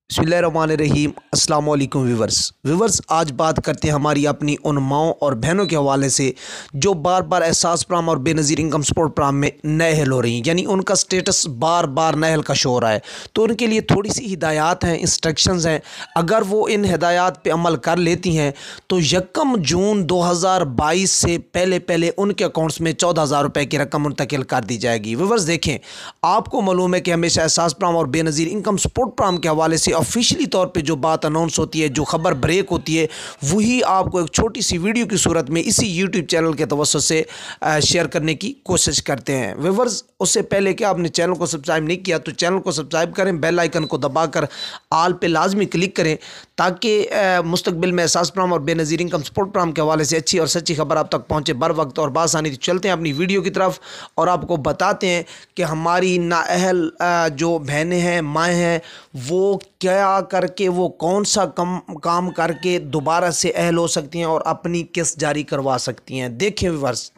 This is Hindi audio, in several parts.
बिस्मिल्लाहिर्रहमानिर्रहीम। अस्सलाम वालेकुम व्यूवर्स, आज बात करते हैं हमारी अपनी उन माओं और बहनों के हवाले से जो बार बार एहसास प्राम और बेनज़ीर इनकम सपोर्ट प्राम में नाअहल हो रही हैं, यानी उनका स्टेटस बार बार नाअहल का शो हो रहा है। तो उनके लिए थोड़ी सी हिदायत हैं, इंस्ट्रक्शंस हैं। अगर वो इन हिदायत पे अमल कर लेती हैं तो 1 जून 2022 से पहले पहले उनके अकाउंट्स में 14,000 रुपये की रकम मुंतकिल कर दी जाएगी। व्यूवर्स देखें, आपको मालूम है कि हमेशा एहसास प्राम और बेनज़ीर इनकम सपोर्ट प्राम के हवाले से ऑफिशियली तौर पे जो बात अनाउंस होती है, जो खबर ब्रेक होती है, वही आपको एक छोटी सी वीडियो की सूरत में इसी यूट्यूब चैनल के तवज्जो से शेयर करने की कोशिश करते हैं। व्यूअर्स, उससे पहले कि आपने चैनल को सब्सक्राइब नहीं किया तो चैनल को सब्सक्राइब करें, बेल आइकन को दबाकर आल पे लाजमी क्लिक करें ताकि मुस्तकबिल में एहसास प्राम और बेनज़ीर इनकम सपोर्ट प्राम के हवाले से अच्छी और सच्ची खबर आप तक पहुँचे बर वक्त और बासानी। तो चलते हैं अपनी वीडियो की तरफ और आपको बताते हैं कि हमारी नाअहल जो बहनें हैं, माएँ हैं, वो क्या करके, वो कौन सा काम करके दोबारा से अहल हो सकती हैं और अपनी किस्त जारी करवा सकती हैं। देखें व्यूअर्स,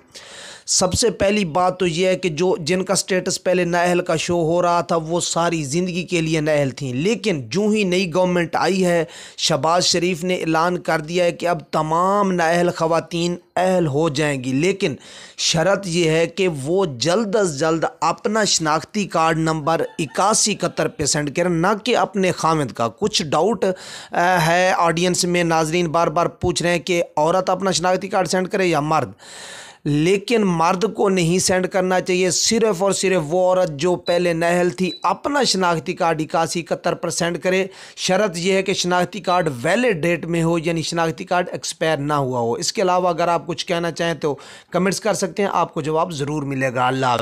सबसे पहली बात तो यह है कि जिनका स्टेटस पहले नाअहल का शो हो रहा था वो सारी ज़िंदगी के लिए नाअहल थी, लेकिन जो ही नई गवर्नमेंट आई है, शहबाज शरीफ ने ऐलान कर दिया है कि अब तमाम नाअहल ख़वातीन अहल हो जाएंगी, लेकिन शर्त यह है कि वो जल्द अज जल्द अपना शनाख्ती कार्ड नंबर 8171 पे सेंड करें, ना कि अपने खामिद का। कुछ डाउट है ऑडियंस में, नाजरीन बार बार पूछ रहे हैं कि औरत अपना शनाख्ती कार्ड सेंड करे या मर्द, लेकिन मर्द को नहीं सेंड करना चाहिए। सिर्फ़ और सिर्फ वो औरत जो पहले नाअहल थी अपना शनाख्ती कार्ड 8171 पर सेंड करे। शर्त यह है कि शनाख्ती कार्ड वैलिड डेट में हो, यानी शनाख्ती कार्ड एक्सपायर ना हुआ हो। इसके अलावा अगर आप कुछ कहना चाहें तो कमेंट्स कर सकते हैं, आपको जवाब ज़रूर मिलेगा। अल्लाह।